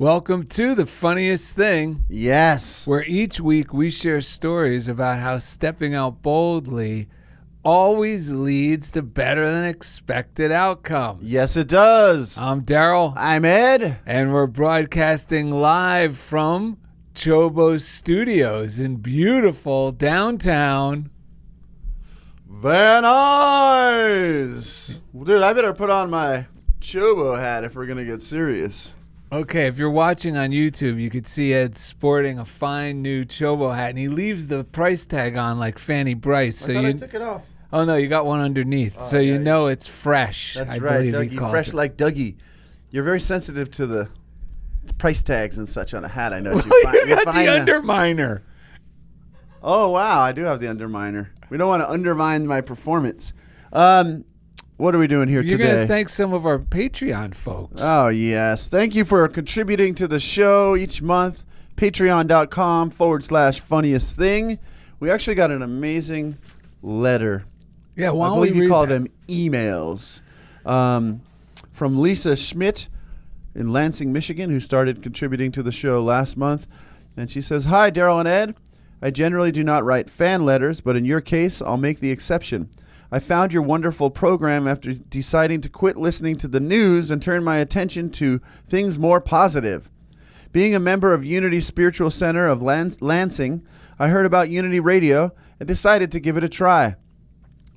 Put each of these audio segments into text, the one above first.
Welcome to The Funniest Thing. Yes. Where each week we share stories about how stepping out boldly always leads to better than expected outcomes. Yes, it does. I'm Darrell. I'm Ed. And we're broadcasting live from CHOBO Studios in beautiful downtown Van Nuys. Dude, I better put on my CHOBO hat if we're going to get serious. Okay, if you're watching on YouTube, you could see Ed sporting a fine new CHOBO hat, and he leaves the price tag on like Fanny Bryce. I took it off. Oh, no, you got one underneath, so you know it's fresh. That's I right, believe he Dougie. calls Fresh it. like Dougie. You're very sensitive to the price tags and such on a hat. I know. Well, you got the underminer. Oh, wow. I do have the underminer. We don't want to undermine my performance. What are we doing here today? You're going to thank some of our Patreon folks. Oh, yes. Thank you for contributing to the show each month. Patreon.com/funniest thing. We actually got an amazing letter. Yeah, why I don't we believe you read call that? them emails. From Lisa Schmidt in Lansing, Michigan, who started contributing to the show last month. And she says, "Hi, Darrell and Ed. I generally do not write fan letters, but in your case, I'll make the exception. I found your wonderful program after deciding to quit listening to the news and turn my attention to things more positive. Being a member of Unity Spiritual Center of Lansing, I heard about Unity Radio and decided to give it a try.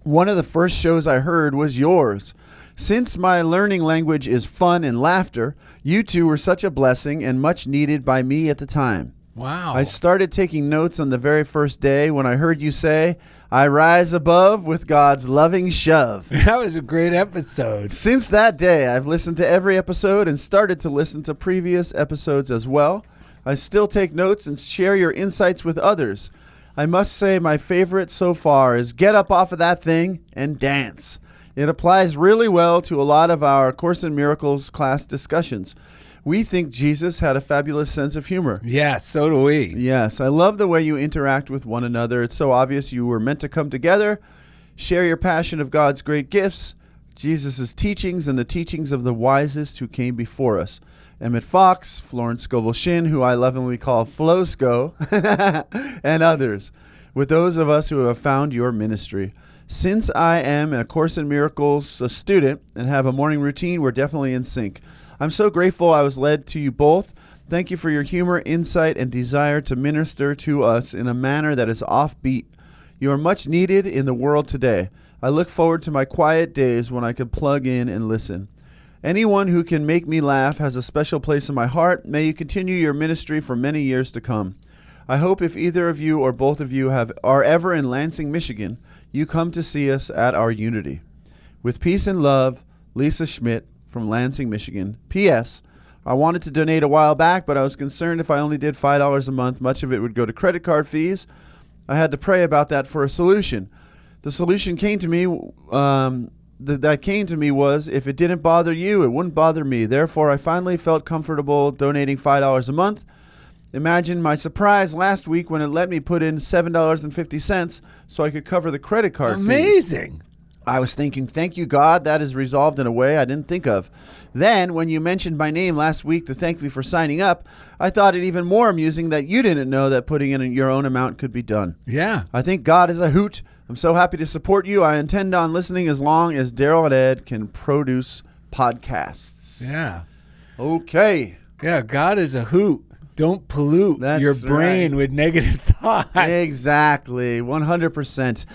One of the first shows I heard was yours. Since my learning language is fun and laughter, you two were such a blessing and much needed by me at the time. Wow. I started taking notes on the very first day when I heard you say, 'I rise above with God's loving shove.' That was a great episode. Since that day, I've listened to every episode and started to listen to previous episodes as well. I still take notes and share your insights with others. I must say my favorite so far is Get Up Off of That Thing and Dance. It applies really well to a lot of our Course in Miracles class discussions. We think Jesus had a fabulous sense of humor." Yeah, so do we. Yes, I love the way you interact with one another. It's so obvious you were meant to come together, share your passion of God's great gifts, Jesus' teachings, and the teachings of the wisest who came before us. Emmett Fox, Florence Scovel-Shin, who I lovingly call Flosco, and others, with those of us who have found your ministry. Since I am a Course in Miracles student and have a morning routine, we're definitely in sync. I'm so grateful I was led to you both. Thank you for your humor, insight, and desire to minister to us in a manner that is offbeat. You are much needed in the world today. I look forward to my quiet days when I can plug in and listen. Anyone who can make me laugh has a special place in my heart. May you continue your ministry for many years to come. I hope if either of you or both of you are ever in Lansing, Michigan, you come to see us at our Unity. With peace and love, Lisa Schmidt from Lansing, Michigan. P.S. I wanted to donate a while back, but I was concerned if I only did $5 a month, much of it would go to credit card fees. I had to pray about that for a solution. The solution came to me, was if it didn't bother you, it wouldn't bother me. Therefore, I finally felt comfortable donating $5 a month. Imagine my surprise last week when it let me put in $7.50 so I could cover the credit card fees. Amazing. I was thinking, thank you, God. That is resolved in a way I didn't think of. Then, when you mentioned my name last week to thank me for signing up, I thought it even more amusing that you didn't know that putting in your own amount could be done. Yeah. I think God is a hoot. I'm so happy to support you. I intend on listening as long as Darrell and Ed can produce podcasts. Yeah. Okay. Yeah, God is a hoot. Don't pollute your brain with negative thoughts. Exactly. 100%.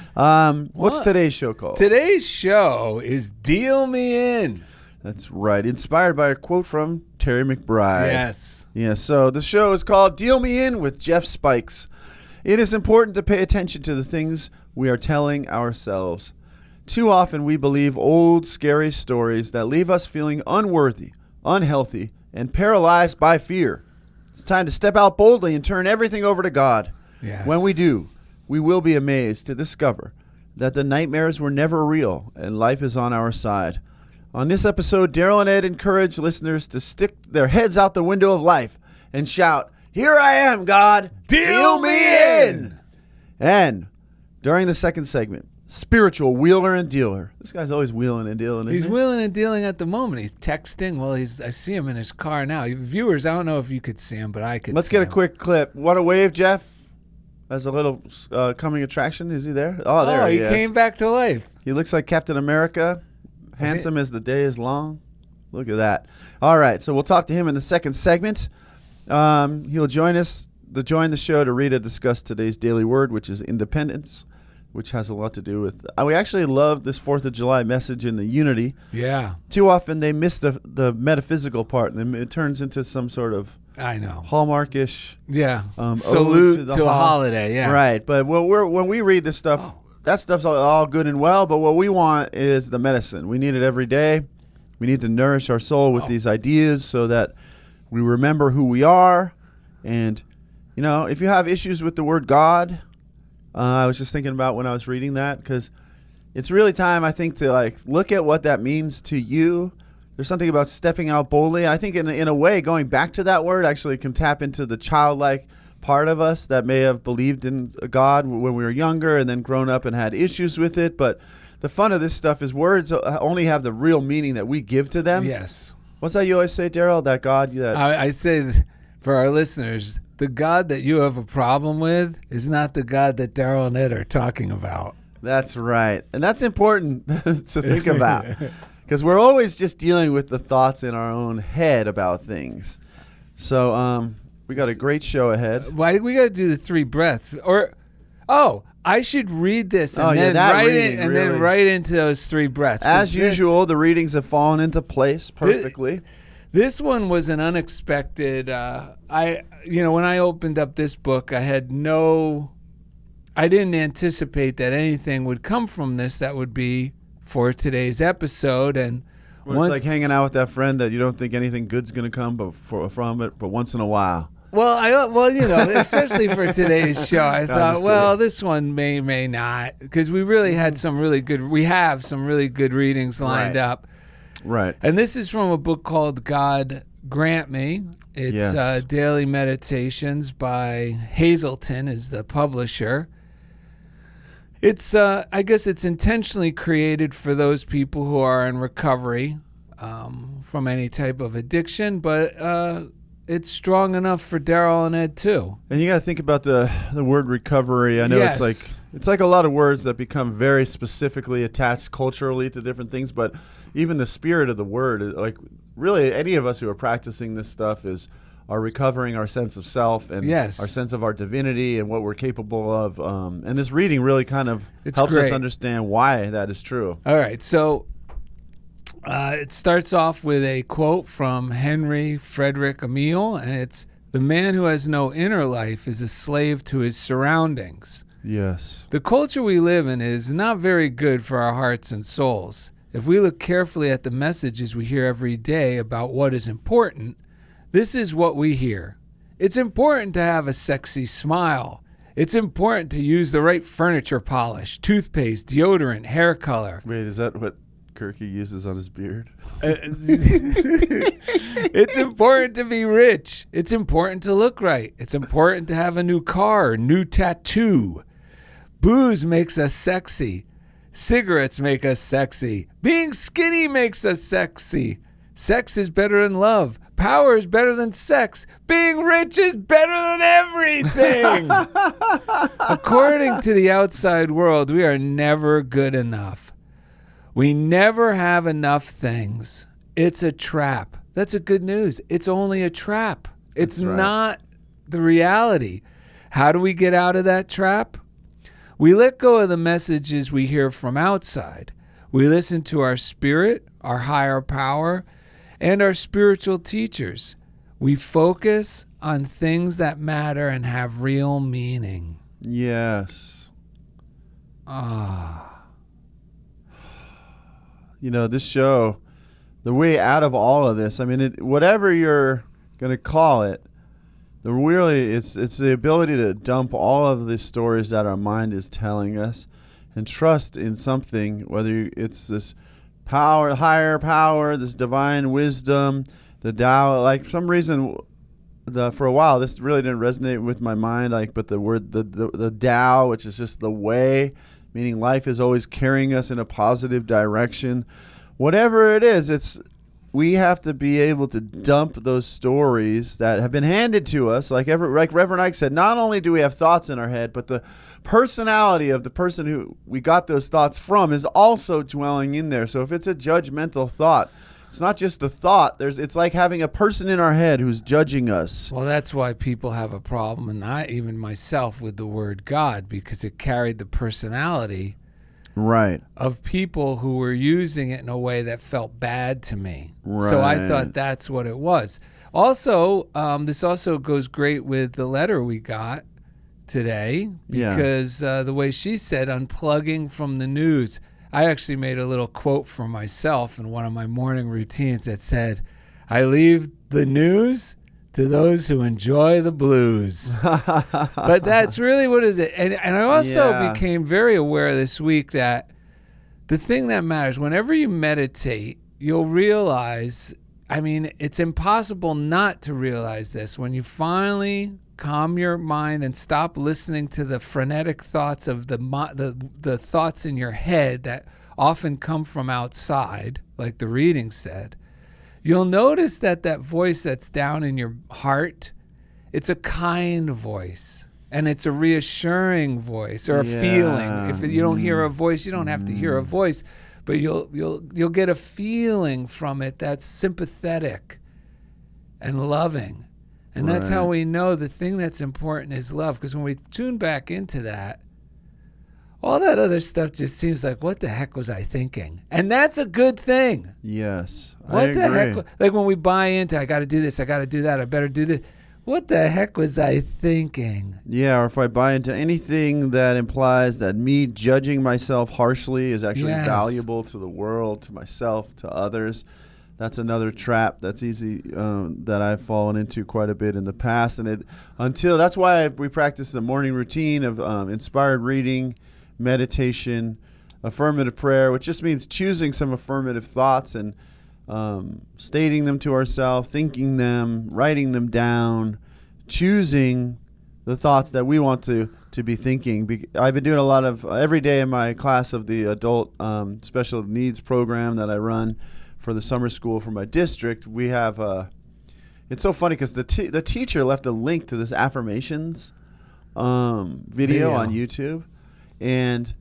What's today's show called? Today's show is Deal Me In. That's right. Inspired by a quote from Terry McBride. Yes. Yeah, so the show is called Deal Me In with Jeff Spikes. It is important to pay attention to the things we are telling ourselves. Too often we believe old, scary stories that leave us feeling unworthy, unhealthy, and paralyzed by fear. It's time to step out boldly and turn everything over to God. Yes. When we do, we will be amazed to discover that the nightmares were never real and life is on our side. On this episode, Darrell and Ed encourage listeners to stick their heads out the window of life and shout, "Here I am, God! Deal me in!" And during the second segment, spiritual wheeler and dealer. This guy's always wheeling and dealing. He's wheeling and dealing at the moment. He's texting. Well, I see him in his car now. Viewers, I don't know if you could see him, but I could. Let's see get him. a quick clip. Want to wave, Jeff? As a little coming attraction. Is he there? Oh, there he is. Came back to life. He looks like Captain America. Handsome as the day is long. Look at that. All right, so we'll talk to him in the second segment. He'll join us to join the show to read and discuss today's daily word, which is independence, which has a lot to do with. We actually love this 4th of July message in the unity. Yeah. Too often they miss the metaphysical part, and it turns into some sort of. I know. Hallmarkish. Yeah. Salute to a holiday. Yeah. Right, but when we read this stuff, that stuff's all good and well. But what we want is the medicine. We need it every day. We need to nourish our soul with these ideas so that we remember who we are. And, if you have issues with the word God, I was just thinking about when I was reading that, because it's really time, I think, to look at what that means to you. There's something about stepping out boldly. I think in a way, going back to that word actually can tap into the childlike part of us that may have believed in God when we were younger and then grown up and had issues with it. But the fun of this stuff is words only have the real meaning that we give to them. Yes. What's that you always say, Darrell? That God? I say for our listeners, the God that you have a problem with is not the God that Darrell and Ed are talking about. That's right. And that's important to think about. Because we're always just dealing with the thoughts in our own head about things. So we got a great show ahead. Why we got to do the 3 breaths? I should read this and then write into those 3 breaths. As usual, the readings have fallen into place perfectly. This one was an unexpected. When I opened up this book, I didn't anticipate that anything would come from this that would be for today's episode. And it's like hanging out with that friend that you don't think anything good's going to come from it, but once in a while. Well, especially for today's show, I thought, this one may not, because we really had some really good. We have some really good readings lined up. Right. And this is from a book called God Grant Me. It's Daily Meditations by Hazelton is the publisher. It's I guess it's intentionally created for those people who are in recovery from any type of addiction, but it's strong enough for Darrell and Ed too. And you got to think about the word recovery. I know it's like a lot of words that become very specifically attached culturally to different things, but even the spirit of the word, like really any of us who are practicing this stuff are recovering our sense of self and our sense of our divinity and what we're capable of. And this reading really kind of helps us understand why that is true. All right, so it starts off with a quote from Henry Frederick Emile, and it's, "The man who has no inner life is a slave to his surroundings." Yes. The culture we live in is not very good for our hearts and souls. If we look carefully at the messages we hear every day about what is important, this is what we hear. It's important to have a sexy smile. It's important to use the right furniture polish, toothpaste, deodorant, hair color. Wait, is that what Kirky uses on his beard? It's important to be rich. It's important to look right. It's important to have a new car, new tattoo. Booze makes us sexy. Cigarettes make us sexy. Being skinny makes us sexy. Sex is better than love. Power is better than sex. Being rich is better than everything. According to the outside world, we are never good enough. We never have enough things. It's a trap. That's a good news. It's only a trap. It's not the reality. How do we get out of that trap? We let go of the messages we hear from outside. We listen to our spirit, our higher power, and our spiritual teachers. We focus on things that matter and have real meaning. Yes. This show, the way out of all of this, whatever you're going to call it, it's the ability to dump all of the stories that our mind is telling us and trust in something, whether it's this power, higher power, this divine wisdom, the Tao. Like, for some reason, for a while, this really didn't resonate with my mind. But the word, the Tao, which is just the way, meaning life is always carrying us in a positive direction. Whatever it is, we have to be able to dump those stories that have been handed to us. Like Reverend Ike said, not only do we have thoughts in our head, but the personality of the person who we got those thoughts from is also dwelling in there. So if it's a judgmental thought, it's not just the thought. It's like having a person in our head who's judging us. Well, that's why people have a problem, and I even myself, with the word God, because it carried the personality right of people who were using it in a way that felt bad to me. Right. So I thought that's what it was. Also, this also goes great with the letter we got today, because the way she said, unplugging from the news. I actually made a little quote for myself in one of my morning routines that said, I leave the news to those who enjoy the blues. But that's really what is it. And I also became very aware this week that the thing that matters, whenever you meditate, you'll realize, I mean, it's impossible not to realize this. When you finally calm your mind and stop listening to the frenetic thoughts of the thoughts in your head that often come from outside, like the reading said, you'll notice that voice that's down in your heart, it's a kind voice, and it's a reassuring voice or a feeling. If you don't hear a voice, you don't have to hear a voice, but you'll get a feeling from it that's sympathetic and loving. And that's how we know the thing that's important is love, because when we tune back into that, all that other stuff just seems like, what the heck was I thinking? And that's a good thing. Yes. What the heck? Like when we buy into, I got to do this, I got to do that, I better do this. What the heck was I thinking? Yeah, or if I buy into anything that implies that me judging myself harshly is actually valuable to the world, to myself, to others, that's another trap that's easy that I've fallen into quite a bit in the past. And that's why we practice the morning routine of inspired reading, meditation, affirmative prayer, which just means choosing some affirmative thoughts and stating them to ourselves, thinking them, writing them down, choosing the thoughts that we want to be thinking. I've been doing a lot of every day in my class of the adult special needs program that I run for the summer school for my district. We have it's so funny because the teacher left a link to this affirmations video on YouTube, and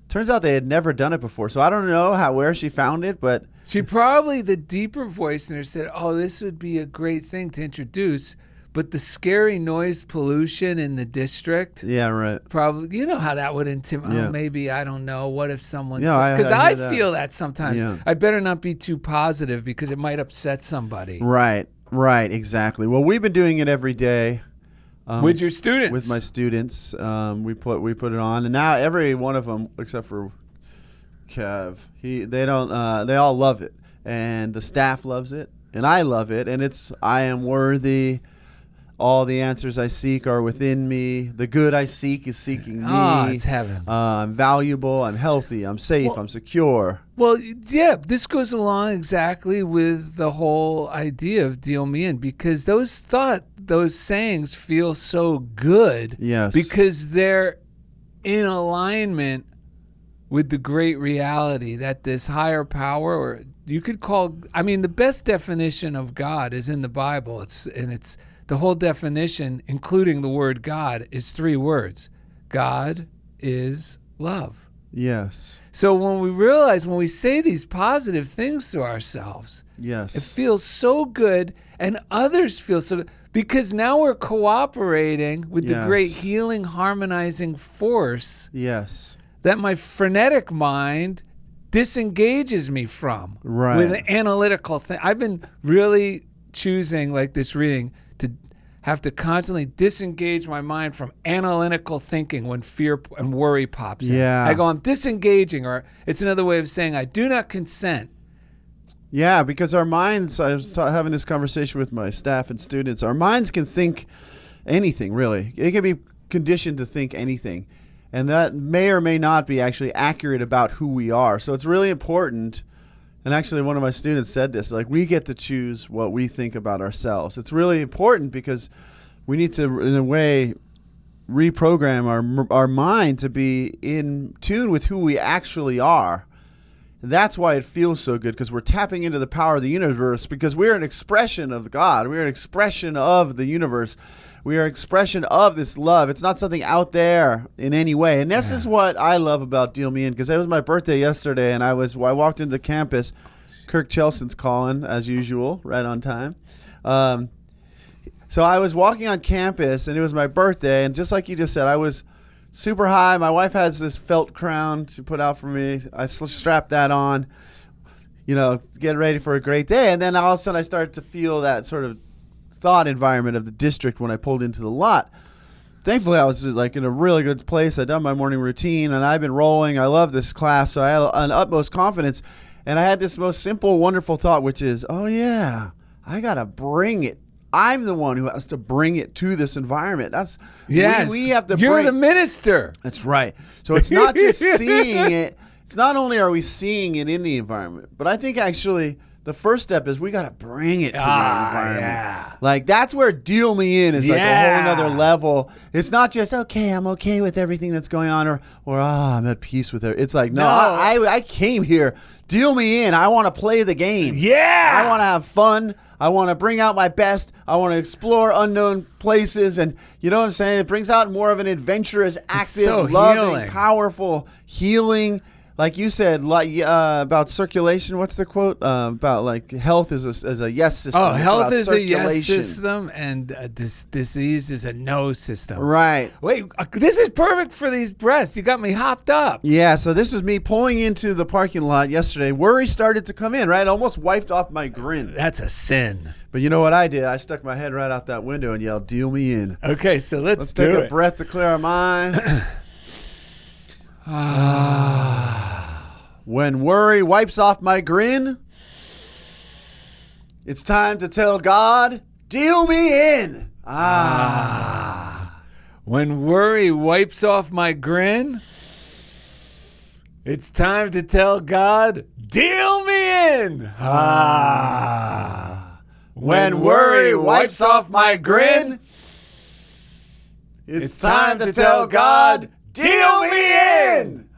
turns out they had never done it before. So I don't know where she found it, but she probably, the deeper voice in her said, oh, this would be a great thing to introduce. But the scary noise pollution in the district. Yeah, right. Probably, you know how that would intimidate. Oh, maybe, I don't know. What if someone... Because I feel that sometimes. Yeah. I better not be too positive because it might upset somebody. Right, exactly. Well, we've been doing it every day. With your students? With my students. We put it on. And now every one of them, except for Kev, they all love it. And the staff loves it. And I love it. And it's, I am worthy. All the answers I seek are within me. The good I seek is seeking me. Oh, it's heaven. I'm valuable. I'm healthy. I'm safe. I'm secure. Well, yeah, this goes along exactly with the whole idea of deal me in, because those sayings feel so good. Yes. Because they're in alignment with the great reality that this higher power, or you could call, I mean, the best definition of God is in the Bible. It's the whole definition, including the word God, is 3 words. God is love. Yes. So when we realize, when we say these positive things to ourselves, yes, it feels so good, and others feel so good, because now we're cooperating with the great healing, harmonizing force that my frenetic mind disengages me from with an analytical thing. I've been really choosing, like this reading, to have to constantly disengage my mind from analytical thinking when fear and worry pops in. I go, I'm disengaging, or it's another way of saying I do not consent. Yeah, because our minds, I was having this conversation with my staff and students, our minds can think anything, really. It can be conditioned to think anything. And that may or may not be actually accurate about who we are. So it's really important. And actually, one of my students said this, like, we get to choose what we think about ourselves. It's really important because we need to, in a way, reprogram our mind to be in tune with who we actually are. That's why it feels so good, because we're tapping into the power of the universe, because we're an expression of God. We're an expression of the universe. We are an expression of this love. It's not something out there in any way. And this is what I love about Deal Me In, because it was my birthday yesterday, and I walked into the campus. Kirk Chelson's calling, as usual, right on time. So I was walking on campus, and it was my birthday, and just like you just said, I was super high. My wife has this felt crown she put out for me. I strapped that on, get ready for a great day. And then all of a sudden I started to feel that sort of thought environment of the district when I pulled into the lot. Thankfully, I was like in a really good place. I'd done my morning routine, and I've been rolling. I love this class, so I had an utmost confidence. And I had this most simple, wonderful thought, which is, oh, yeah, I got to bring it. I'm the one who has to bring it to this environment. We have to. You're the minister. That's right. So it's not just seeing it. It's not only are we seeing it in the environment, but I think actually the first step is we got to bring it to the environment. Yeah. Like that's where Deal Me In is like a whole nother level. It's not just, okay, I'm okay with everything that's going on, or I'm at peace with it. It's like, no. I came here. Deal me in. I want to play the game. Yeah. I want to have fun. I want to bring out my best. I want to explore unknown places. And you know what I'm saying? It brings out more of an adventurous, active, loving, powerful, healing. Like you said, about circulation. What's the quote? About like health is a yes system. Oh, health is a yes system, and disease is a no system. Right. Wait, this is perfect for these breaths. You got me hopped up. Yeah, so this was me pulling into the parking lot yesterday. Worry started to come in, right? Almost wiped off my grin. That's a sin. But you know what I did? I stuck my head right out that window and yelled, "Deal me in." Okay, so let's take a breath to clear our mind. When worry wipes off my grin, it's time to tell God, deal me in. When worry wipes off my grin, it's time to tell God, deal me in. When worry wipes off my grin, it's time to tell God, deal me in.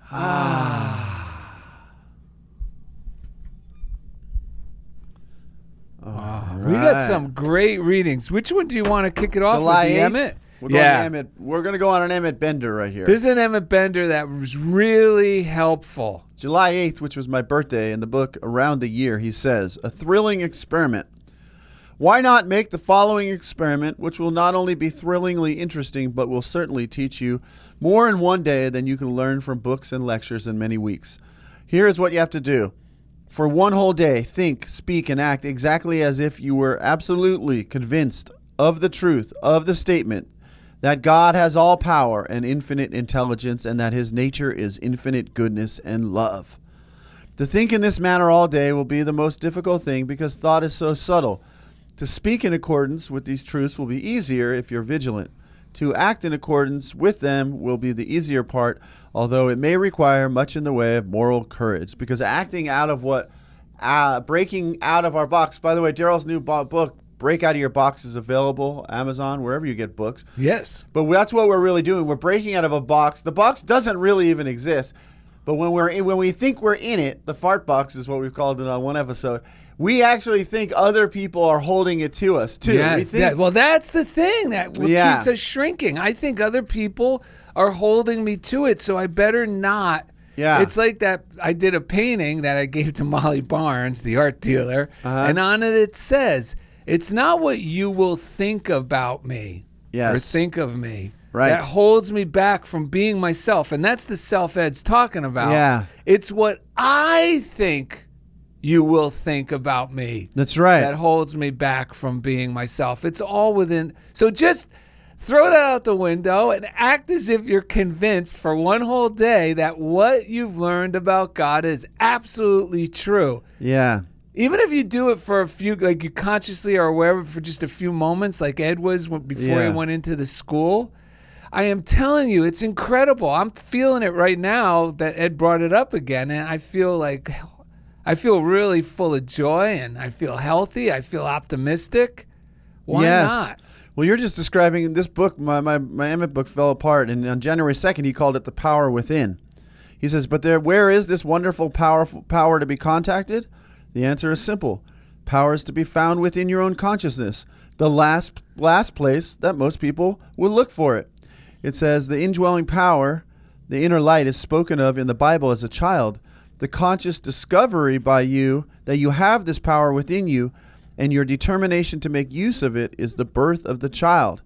We got some great readings. Which one do you want to kick it off July with? The 8th? Emmett? We're going to Emmett. We're going to go on an Emmett Bender right here. There's an Emmett Bender that was really helpful. July 8th, which was my birthday, in the book Around the Year, he says, a thrilling experiment. Why not make the following experiment, which will not only be thrillingly interesting, but will certainly teach you more in one day than you can learn from books and lectures in many weeks. Here is what you have to do. For one whole day, think, speak, and act exactly as if you were absolutely convinced of the truth of the statement that God has all power and infinite intelligence, and that his nature is infinite goodness and love. To think in this manner all day will be the most difficult thing, because thought is so subtle. To speak in accordance with these truths will be easier if you're vigilant. To act in accordance with them will be the easier part, although it may require much in the way of moral courage. Because acting out of breaking out of our box. By the way, Darrell's new book, Break Out of Your Box, is available, Amazon, wherever you get books. Yes. But that's what we're really doing. We're breaking out of a box. The box doesn't really even exist. But when we think we're in it, the fart box is what we've called it on one episode, we actually think other people are holding it to us, too. Yes, well, that's the thing that keeps us shrinking. I think other people are holding me to it, so I better not. Yeah. It's like that. I did a painting that I gave to Molly Barnes, the art dealer, and on it says, it's not what you will think about me or think of me that holds me back from being myself. And that's the self Ed's talking about. Yeah. It's what I think you will think about me. That's right. That holds me back from being myself. It's all within. So just throw that out the window and act as if you're convinced for one whole day that what you've learned about God is absolutely true. Yeah. Even if you do it for a few, like you consciously are aware of it for just a few moments, like Ed was before he went into the school, I am telling you, it's incredible. I'm feeling it right now that Ed brought it up again, and I feel really full of joy, and I feel healthy. I feel optimistic. Why not? Well, you're just describing this book. My Emmett book fell apart, and on January 2nd, he called it The Power Within. He says, but where is this wonderful power to be contacted? The answer is simple. Power is to be found within your own consciousness, the last place that most people will look for it. It says the indwelling power, the inner light, is spoken of in the Bible as a child. The conscious discovery by you that you have this power within you and your determination to make use of it is the birth of the child.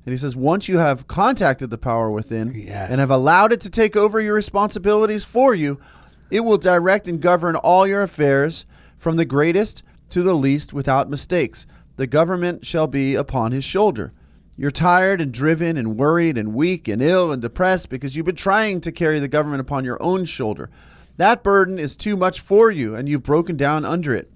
And he says once you have contacted the power within and have allowed it to take over your responsibilities for you, it will direct and govern all your affairs from the greatest to the least without mistakes. The government shall be upon his shoulder. You're tired and driven and worried and weak and ill and depressed because you've been trying to carry the government upon your own shoulder. That burden is too much for you, and you've broken down under it.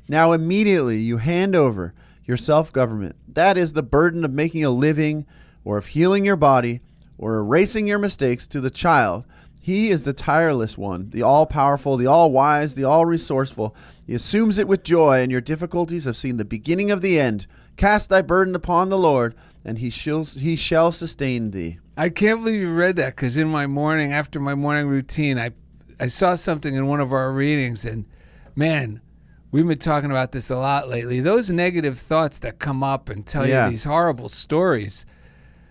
Now immediately you hand over your self-government. That is the burden of making a living or of healing your body or erasing your mistakes to the child. He is the tireless one, the all-powerful, the all-wise, the all-resourceful. He assumes it with joy, and your difficulties have seen the beginning of the end. Cast thy burden upon the Lord, and he shall sustain thee. I can't believe you read that, because after my morning routine, I saw something in one of our readings, and man, we've been talking about this a lot lately. Those negative thoughts that come up and tell you these horrible stories,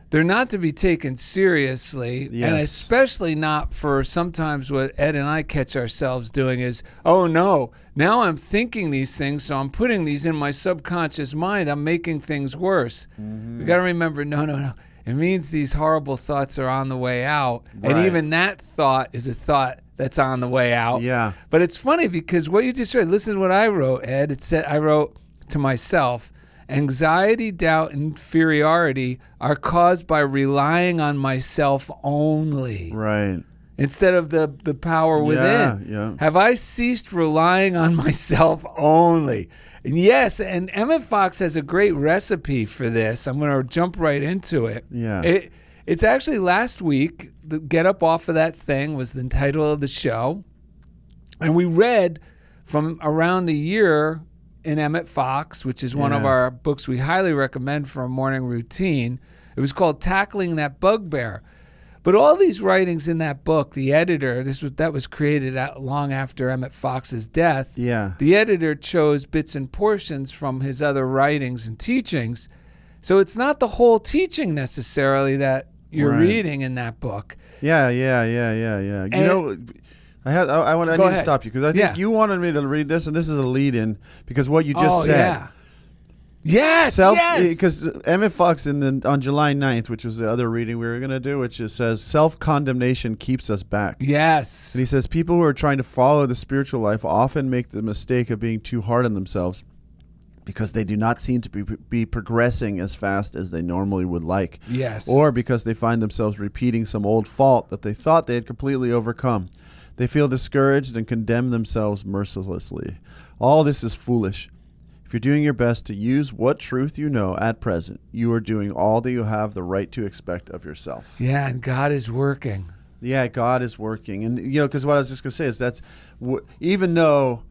they're not to be taken seriously, and especially not for sometimes what Ed and I catch ourselves doing is, oh no, now I'm thinking these things, so I'm putting these in my subconscious mind. I'm making things worse. Mm-hmm. We got to remember, no. It means these horrible thoughts are on the way out, and even that thought is a thought that's on the way out. Yeah. But it's funny because what you just read, listen to what I wrote, Ed. It said, I wrote to myself, anxiety, doubt, and inferiority are caused by relying on myself only. Right. Instead of the power within. Yeah. Have I ceased relying on myself only? And yes, and Emmett Fox has a great recipe for this. I'm going to jump right into it. Yeah. It's actually last week, the Get Up Off of That Thing was the title of the show. And we read from around a year in Emmett Fox, which is one of our books we highly recommend for a morning routine. It was called Tackling That Bugbear. But all these writings in that book, the editor, that was created long after Emmett Fox's death. Yeah. The editor chose bits and portions from his other writings and teachings. So it's not the whole teaching necessarily that you're reading in that book. Yeah. You know, I need to stop you because I think you wanted me to read this, and this is a lead-in because what you just said. Yeah. Yes. Because Emmett Fox on July 9th, which was the other reading we were going to do, which just says self-condemnation keeps us back. Yes. And he says people who are trying to follow the spiritual life often make the mistake of being too hard on themselves because they do not seem to be progressing as fast as they normally would like. Yes. Or because they find themselves repeating some old fault that they thought they had completely overcome. They feel discouraged and condemn themselves mercilessly. All this is foolish. If you're doing your best to use what truth you know at present, you are doing all that you have the right to expect of yourself. Yeah, and God is working. Yeah, God is working. And, because what I was just going to say is even though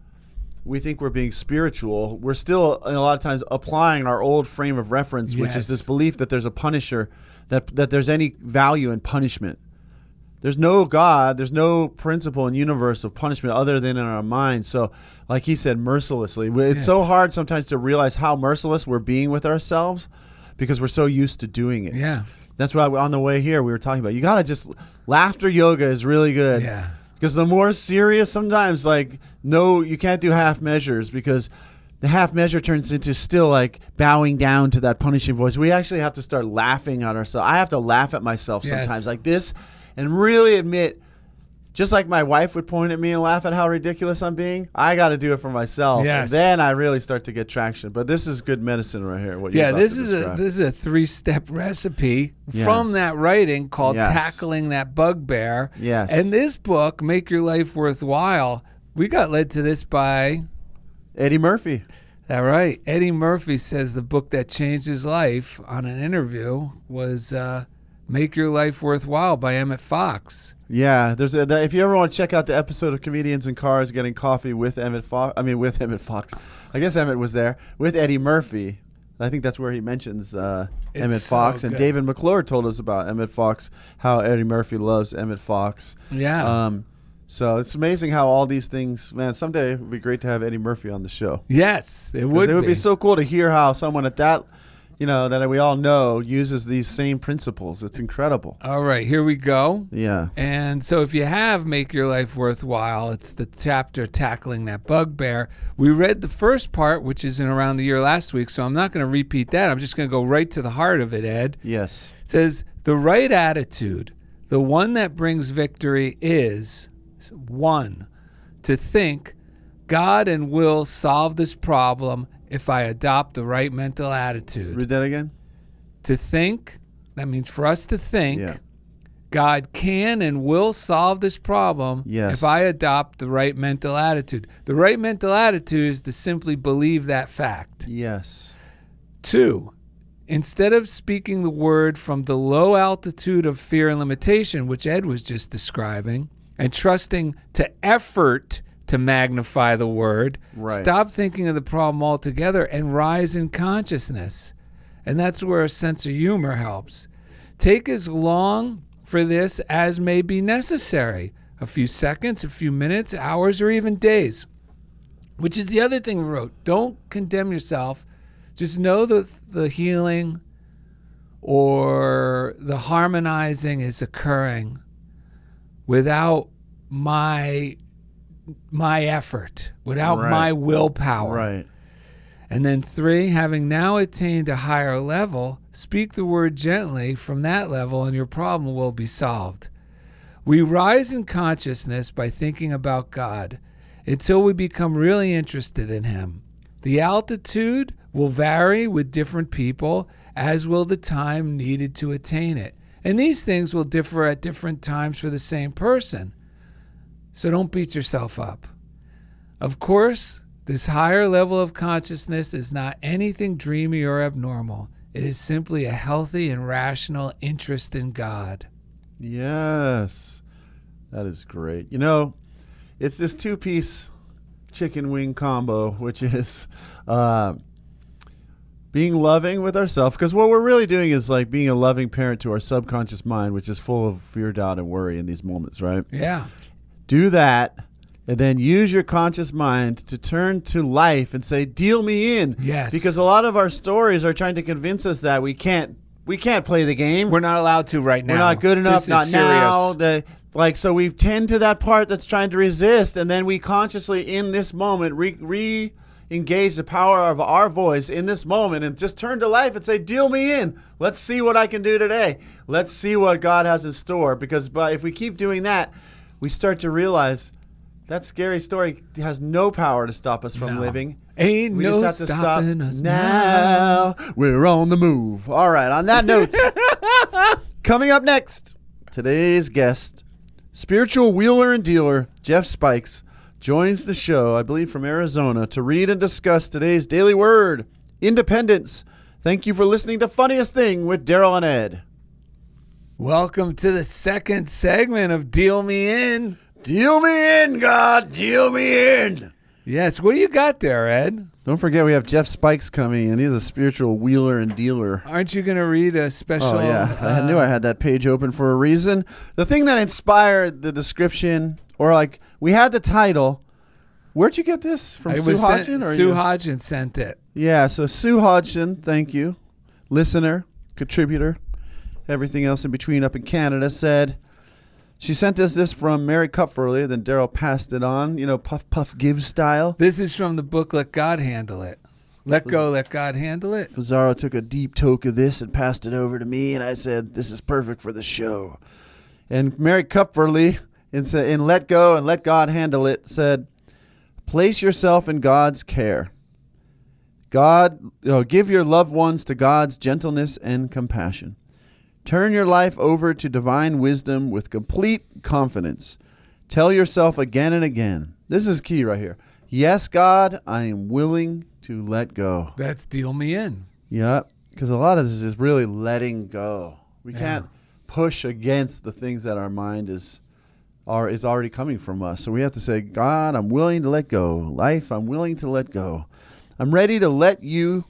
we think we're being spiritual, we're still, a lot of times, applying our old frame of reference, which is this belief that there's a punisher, that there's any value in punishment. There's no God, there's no principle and universe of punishment other than in our minds. So, like he said, mercilessly. It's so hard sometimes to realize how merciless we're being with ourselves because we're so used to doing it. Yeah. That's why on the way here we were talking about, you got to just, laughter yoga is really good. Yeah. Because the more serious, sometimes, you can't do half measures because the half measure turns into still bowing down to that punishing voice. We actually have to start laughing at ourselves. I have to laugh at myself sometimes like this. And really admit, just like my wife would point at me and laugh at how ridiculous I'm being, I got to do it for myself. Yes. And then I really start to get traction. But this is good medicine right here. This is a 3-step recipe from that writing called Tackling That Bugbear. Yes. And this book, Make Your Life Worthwhile, we got led to this by Eddie Murphy. That right. Eddie Murphy says the book that changed his life on an interview was Make Your Life Worthwhile by Emmett Fox. Yeah, if you ever want to check out the episode of Comedians in Cars Getting Coffee with Emmett Fox, I guess Emmett was there, with Eddie Murphy. I think that's where he mentions Emmett It's Fox. so And good. David McClure told us about Emmett Fox, how Eddie Murphy loves Emmett Fox. Yeah. So it's amazing how all these things, man, someday it would be great to have Eddie Murphy on the show. Yes, it 'Cause would it would be. be so cool to hear how someone at that, that we all know uses these same principles. It's incredible. All right, here we go. Yeah. And so if you have Make Your Life Worthwhile, it's the chapter tackling that bugbear. We read the first part, which is in around the year last week, so I'm not going to repeat that. I'm just going to go right to the heart of it, Ed. Yes. It says, the right attitude, the one that brings victory is, 1, to think God and will solve this problem if I adopt the right mental attitude. Read that again. To think, that means for us to think, Yeah. God can and will solve this problem Yes. if I adopt the right mental attitude. The right mental attitude is to simply believe that fact. Yes. 2, instead of speaking the word from the low altitude of fear and limitation, which Ed was just describing, and trusting to effort to magnify the word, Right. stop thinking of the problem altogether and rise in consciousness. And that's where a sense of humor helps. Take as long for this as may be necessary. A few seconds, a few minutes, hours, or even days. Which is the other thing we wrote. Don't condemn yourself. Just know that the healing or the harmonizing is occurring without my effort, without Right. my willpower. Right. And then 3, having now attained a higher level, speak the word gently from that level and your problem will be solved. We rise in consciousness by thinking about God until we become really interested in Him. The altitude will vary with different people, as will the time needed to attain it. And these things will differ at different times for the same person. So don't beat yourself up. Of course, this higher level of consciousness is not anything dreamy or abnormal. It is simply a healthy and rational interest in God. Yes. That is great. It's this 2-piece chicken wing combo, which is being loving with ourselves. Because what we're really doing is like being a loving parent to our subconscious mind, which is full of fear, doubt, and worry in these moments, right? Yeah. Do that, and then use your conscious mind to turn to life and say, deal me in. Yes. Because a lot of our stories are trying to convince us that we can't play the game. We're not allowed to right now. We're not good enough, This is not serious. now. So we tend to that part that's trying to resist, and then we consciously, in this moment, re-engage the power of our voice in this moment and just turn to life and say, deal me in. Let's see what I can do today. Let's see what God has in store. Because if we keep doing that, we start to realize that scary story has no power to stop us from living. Ain't We no just have to stop stopping us now. We're on the move. All right, on that note, coming up next, today's guest, spiritual wheeler and dealer Jeff Spikes, joins the show, I believe from Arizona, to read and discuss today's daily word, independence. Thank you for listening to Funniest Thing with Darrell and Ed. Welcome to the second segment of Deal Me In. Deal me in, God. Deal me in. Yes, what do you got there, Ed? Don't forget we have Jeff Spikes coming, and he's a spiritual wheeler and dealer. Aren't you going to read a special... Oh, yeah. I knew I had that page open for a reason. The thing that inspired the description, or like, we had the title. Where'd you get this? From Sue Hodgson? Sue Hodgson sent it. Yeah, so Sue Hodgson, thank you. Listener, contributor, everything else in between up in Canada, said... She sent us this from Mary Kupferly, then Darrell passed it on, puff, puff, give style. This is from the book Let God Handle It. Let go, let God handle it. Pizarro took a deep toke of this and passed it over to me, and I said, this is perfect for the show. And Mary Kupferly, in Let Go and Let God Handle It, said, place yourself in God's care. Give your loved ones to God's gentleness and compassion. Turn your life over to divine wisdom with complete confidence. Tell yourself again and again. This is key right here. Yes, God, I am willing to let go. That's Deal Me In. Yep, because a lot of this is really letting go. We can't push against the things that our mind is already coming from us. So we have to say, God, I'm willing to let go. Life, I'm willing to let go. I'm ready to let you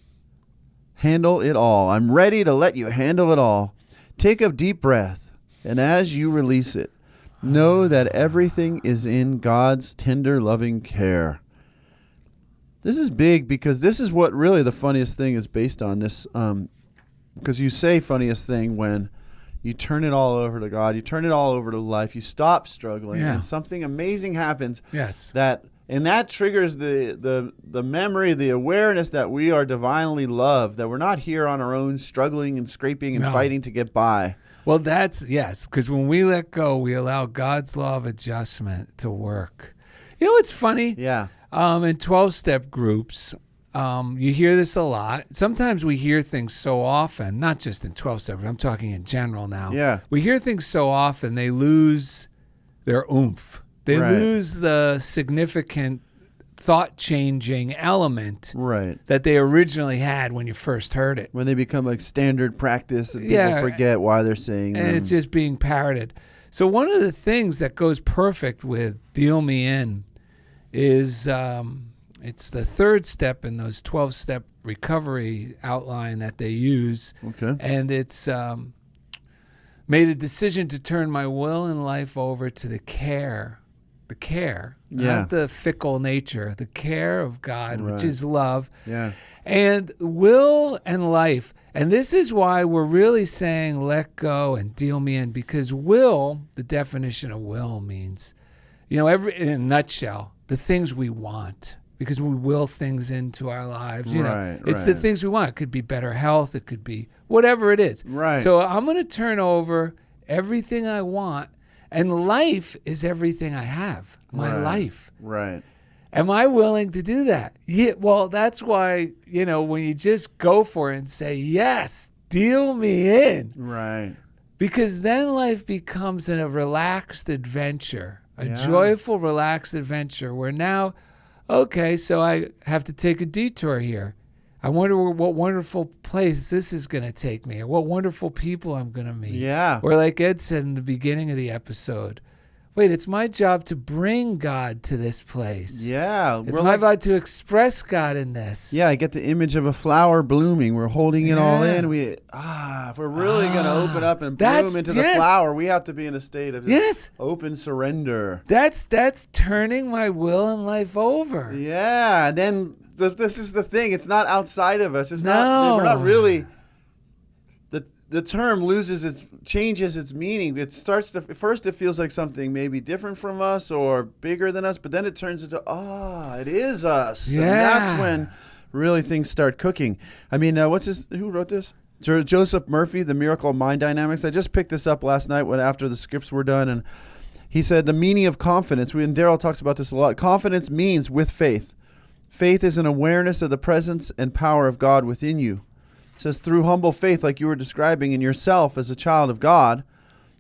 Handle it all. I'm ready to let you handle it all. Take a deep breath, and as you release it, know that everything is in God's tender, loving care. This is big because this is what really the funniest thing is based on this. Because you say funniest thing when you turn it all over to God, you turn it all over to life, you stop struggling, and something amazing happens. Yes. And that triggers the memory, the awareness that we are divinely loved, that we're not here on our own struggling and scraping and fighting to get by. Well, yes, because when we let go, we allow God's law of adjustment to work. You know what's funny? Yeah. In 12-step groups, you hear this a lot. Sometimes we hear things so often, not just in 12-step, but I'm talking in general now. Yeah. We hear things so often, they lose their oomph. They lose the significant thought-changing element that they originally had when you first heard it. When they become like standard practice and people forget why they're saying them. And it's just being parroted. So one of the things that goes perfect with Deal Me In is it's the third step in those 12-step recovery outline that they use. Okay. And it's made a decision to turn my will and life over to the care, not the fickle nature, the care of God, which is love. Yeah. And will and life. And this is why we're really saying let go and deal me in, because will, the definition of will means, in a nutshell, the things we want, because we will things into our lives. It's the things we want. It could be better health. It could be whatever it is. Right. So I'm going to turn over everything I want, and life is everything I have, my life. Right. Am I willing to do that? Yeah. Well, that's why, when you just go for it and say, yes, deal me in. Right. Because then life becomes a relaxed adventure, a joyful, relaxed adventure where now, okay, so I have to take a detour here. I wonder what wonderful place this is going to take me, or what wonderful people I'm going to meet. Yeah. Or like Ed said in the beginning of the episode, wait, it's my job to bring God to this place. Yeah. It's my job to express God in this. Yeah, I get the image of a flower blooming. We're holding it all in. If we're really going to open up and bloom into the flower, we have to be in a state of open surrender. That's turning my will and life over. Yeah, and then this is the thing. It's not outside of us. It's not. We're not really. The term changes its meaning. It starts first it feels like something maybe different from us or bigger than us, but then it turns into it is us. Yeah. And that's when really things start cooking. I mean, who wrote this? Joseph Murphy, The Miracle of Mind Dynamics. I just picked this up last night after the scripts were done, and he said the meaning of confidence. And Darrell talks about this a lot. Confidence means with faith. Faith is an awareness of the presence and power of God within you. It says through humble faith, like you were describing in yourself as a child of God,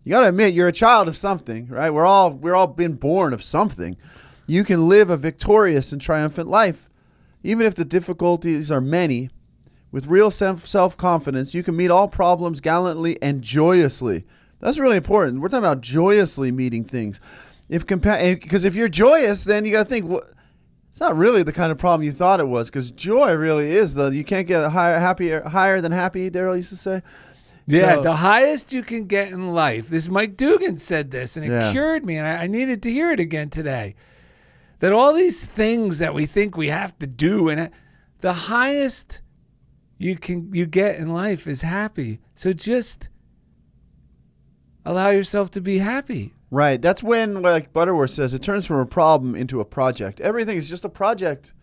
you got to admit you're a child of something, right? We're all been born of something. You can live a victorious and triumphant life. Even if the difficulties are many, with real self-confidence, you can meet all problems gallantly and joyously. That's really important. We're talking about joyously meeting things. Because if you're joyous, then you got to think, it's not really the kind of problem you thought it was, because joy really is you can't get higher than happy, Darrell used to say. Yeah, the highest you can get in life. This Mike Dugan said this, and it cured me, and I needed to hear it again today. That all these things that we think we have to do, and the highest you get in life is happy. So just allow yourself to be happy. Right. That's when, like Butterworth says, it turns from a problem into a project. Everything is just a project.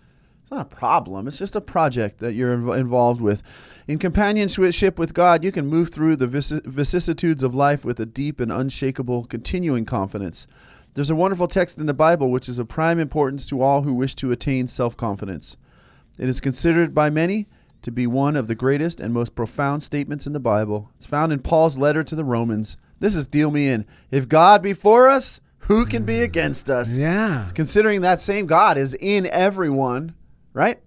It's not a problem. It's just a project that you're involved with. In companionship with God, you can move through the vicissitudes of life with a deep and unshakable, continuing confidence. There's a wonderful text in the Bible which is of prime importance to all who wish to attain self-confidence. It is considered by many to be one of the greatest and most profound statements in the Bible. It's found in Paul's letter to the Romans. This is deal me in. If God be for us, who can be against us? Yeah. Considering that same God is in everyone, right?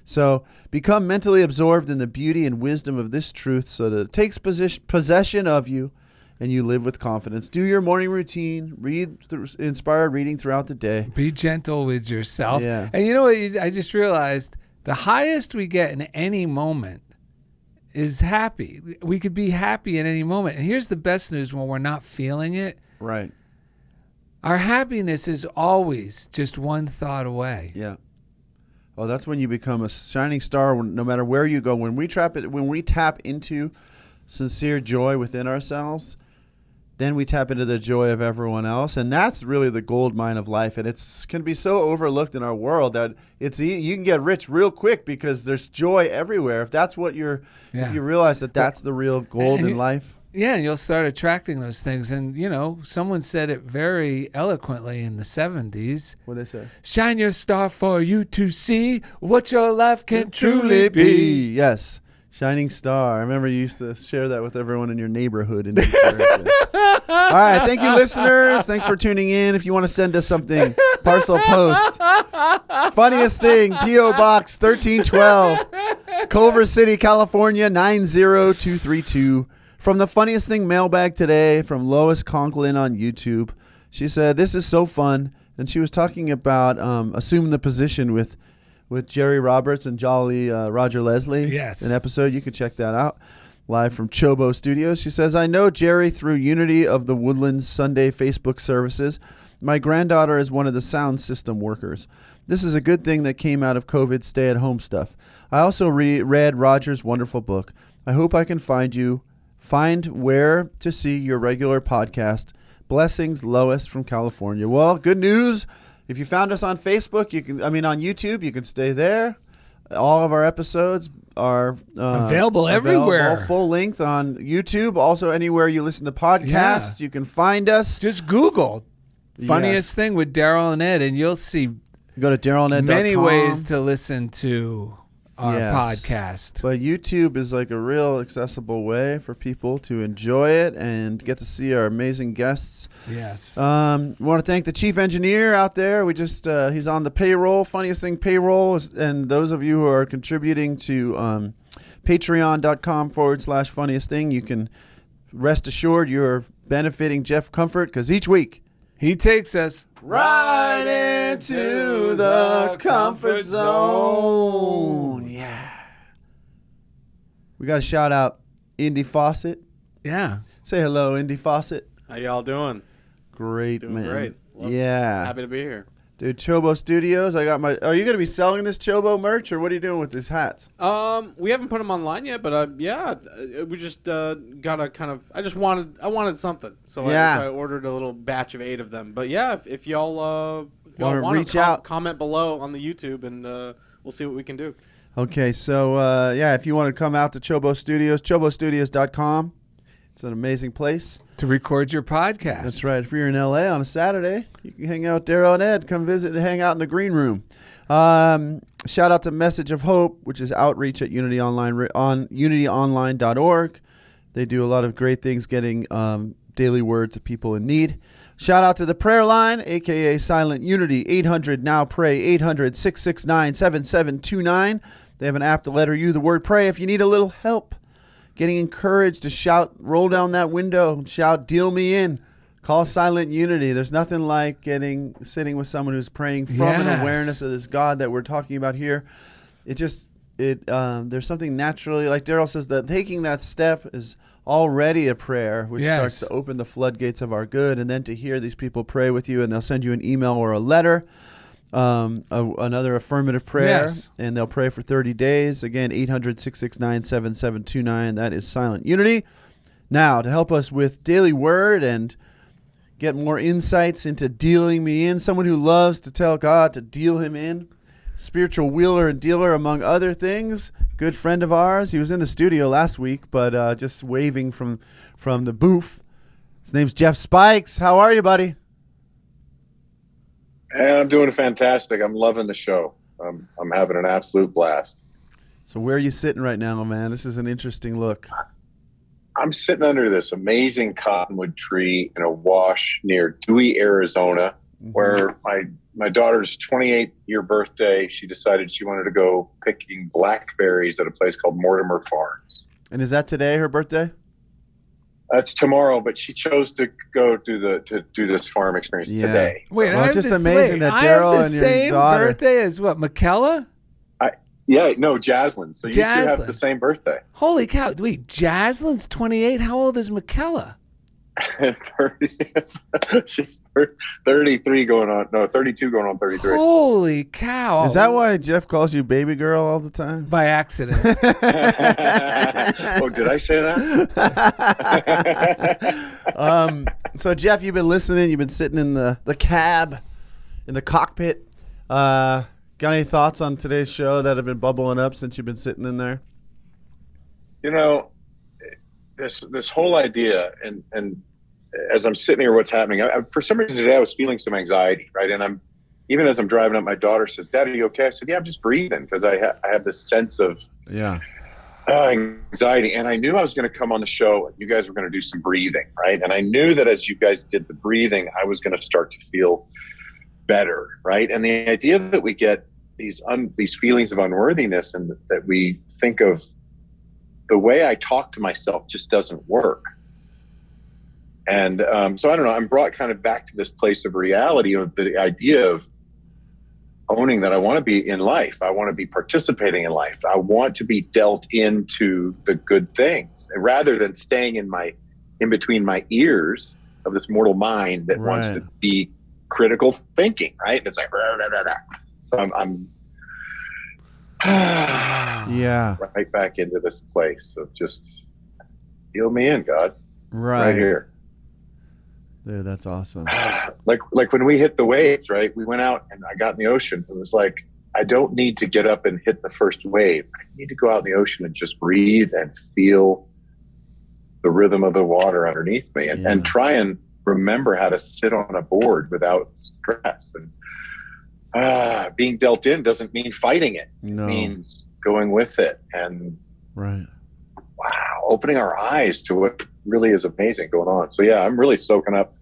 So become mentally absorbed in the beauty and wisdom of this truth so that it takes possession of you and you live with confidence. Do your morning routine. Read inspired reading throughout the day. Be gentle with yourself. Yeah. And you know what? I just realized the highest we get in any moment is happy. We could be happy at any moment. And here's the best news when we're not feeling it. Right. Our happiness is always just one thought away. Yeah. Oh, that's when you become a shining star. No matter where you go, when we tap into sincere joy within ourselves, then we tap into the joy of everyone else, and that's really the gold mine of life. And it can be so overlooked in our world that you can get rich real quick because there's joy everywhere. If that's what if you realize that's the real gold in life. Yeah, and you'll start attracting those things. And, someone said it very eloquently in the 70s. What did they say? Shine your star for you to see what your life can truly be. Yes. Shining star. I remember you used to share that with everyone in your neighborhood. All right. Thank you, listeners. Thanks for tuning in. If you want to send us something, parcel post. Funniest thing, P.O. Box 1312, Culver City, California, 90232. From the funniest thing mailbag today from Lois Conklin on YouTube. She said, "This is so fun." And she was talking about assuming the position with Jerry Roberts and Jolly Roger Leslie. Yes. An episode. You can check that out. Live from CHOBO Studios. She says, "I know Jerry through Unity of the Woodlands Sunday Facebook services. My granddaughter is one of the sound system workers. This is a good thing that came out of COVID stay-at-home stuff. I also read Roger's wonderful book. I hope I can find where to see your regular podcast. Blessings, Lois from California." Well, good news. If you found us on Facebook, on YouTube, you can stay there. All of our episodes are available everywhere. Full length on YouTube. Also, anywhere you listen to podcasts, you can find us. Just Google funniest thing with Darrell and Ed, and you'll see go to darrellanded.com. Many ways to listen to our podcast. But YouTube is like a real accessible way for people to enjoy it and get to see our amazing guests. Yes. We want to thank the chief engineer out there. We just he's on the payroll, funniest thing payroll, and those of you who are contributing to patreon.com/funniest thing, you can rest assured you're benefiting Jeff Comfort because each week he takes us right into the comfort zone. Yeah. We got to shout out Indy Fawcett. Yeah. Say hello, Indy Fawcett. How y'all doing? Great, Doing man. great. Happy to be here. Dude, CHOBO Studios. Are you going to be selling this CHOBO merch, or what are you doing with these hats? We haven't put them online yet, but we just got I wanted something, so I ordered a little batch of 8 of them. But yeah, if y'all want to reach out, comment below on the YouTube, and we'll see what we can do. Okay, so if you want to come out to CHOBO Studios, chobostudios.com. It's an amazing place to record your podcast. That's right. If you're in LA on a Saturday, you can hang out with Darrell and Ed. Come visit and hang out in the green room. Shout out to Message of Hope, which is outreach at Unity Online on unityonline.org. They do a lot of great things getting daily word to people in need. Shout out to the prayer line, a.k.a. Silent Unity, 800-NOW-PRAY, 800-669-7729. They have an app to letter you the word pray if you need a little help. Getting encouraged to shout, roll down that window, and shout, deal me in. Call Silent Unity. There's nothing like sitting with someone who's praying from an awareness of this God that we're talking about here. There's something naturally, like Darrell says, that taking that step is already a prayer, which starts to open the floodgates of our good. And then to hear these people pray with you, and they'll send you an email or a letter. Another affirmative prayer, and they'll pray for 30 days. Again, 800-669-7729. That is Silent Unity. Now, to help us with daily word and get more insights into dealing me in, someone who loves to tell God to deal him in, spiritual wheeler and dealer, among other things, good friend of ours. He was in the studio last week, but just waving from the booth. His name's Jeff Spikes. How are you, buddy? And I'm doing fantastic. I'm loving the show. I'm having an absolute blast. So where are you sitting right now, man? This is an interesting look. I'm sitting under this amazing cottonwood tree in a wash near Dewey, Arizona, where my daughter's 28-year birthday, she decided she wanted to go picking blackberries at a place called Mortimer Farms. And is that today, her birthday? That's tomorrow, but she chose to go to do this farm experience today. Wait, it's just amazing that Darrell and your daughter. birthday as what, Michaela? Yeah, no, Jaslyn. So you two Jaslyn. have the same birthday. Holy cow. Wait, Jaslyn's 28. How old is Michaela? 30, she's 33 going on. No, 32 going on 33. Holy cow. Is that why Jeff calls you baby girl all the time? By accident. Oh, did I say that? So Jeff, you've been listening. You've been sitting in the cab, in the cockpit. Got any thoughts on today's show that have been bubbling up since you've been sitting in there? You know, this whole idea, and as I'm sitting here, what's happening? For some reason today, I was feeling some anxiety, right? And even as I'm driving up, my daughter says, "Dad, are you okay?" I said, "Yeah, I'm just breathing," because I have this sense of anxiety. And I knew I was going to come on the show, and you guys were going to do some breathing, right? And I knew that as you guys did the breathing, I was going to start to feel better, right? And the idea that we get these feelings of unworthiness, and that we think of the way I talk to myself just doesn't work. And so I don't know, I'm brought kind of back to this place of reality, of the idea of owning that I want to be in life. I want to be participating in life. I want to be dealt into the good things, and rather than staying in between my ears of this mortal mind that wants to be critical thinking, right? It's like, rah, rah, rah, rah. So I'm right back into this place of just heal me in, God, right here. Dude, that's awesome. Like when we hit the waves, right? We went out and I got in the ocean. It was like, I don't need to get up and hit the first wave. I need to go out in the ocean and just breathe and feel the rhythm of the water underneath me, and try and remember how to sit on a board without stress. And being dealt in doesn't mean fighting it. It means going with it. And opening our eyes to what really is amazing going on. So yeah, I'm really soaking up.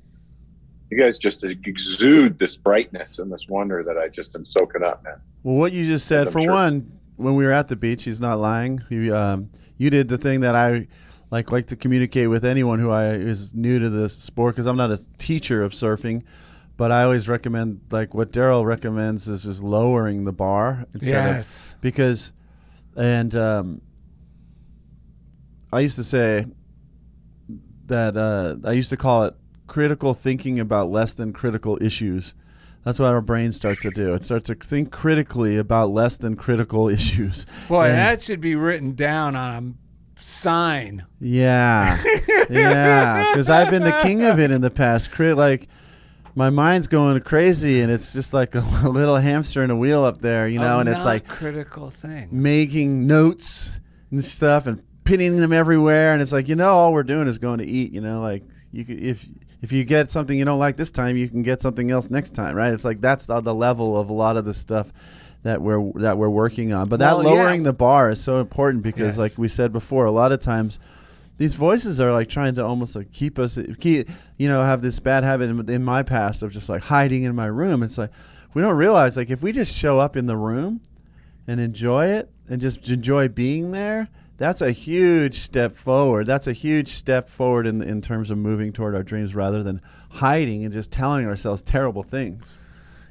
You guys just exude this brightness and this wonder that I just am soaking up, man. Well, what you just said, for one, when we were at the beach, he's not lying. You did the thing that I like to communicate with anyone who is new to this sport, because I'm not a teacher of surfing, but I always recommend, like what Darrell recommends, is just lowering the bar. Because I used to say that I used to call it critical thinking about less than critical issues. That's what our brain starts to do. It starts to think critically about less than critical issues. Boy, that should be written down on a sign. Yeah. Because I've been the king of it in the past. Like, my mind's going crazy, and it's just like a little hamster in a wheel up there, and it's like critical things, making notes and stuff and pinning them everywhere, and it's like, all we're doing is going to eat. Like, you could, if you get something you don't like this time, you can get something else next time, right? It's like that's the level of a lot of the stuff that we're working on. But that lowering the bar is so important, because like we said before, a lot of times these voices are like trying to almost like keep have this bad habit in my past of just like hiding in my room. It's like, we don't realize, like, if we just show up in the room and enjoy it and just enjoy being there, that's a huge step forward. That's a huge step forward in terms of moving toward our dreams, rather than hiding and just telling ourselves terrible things.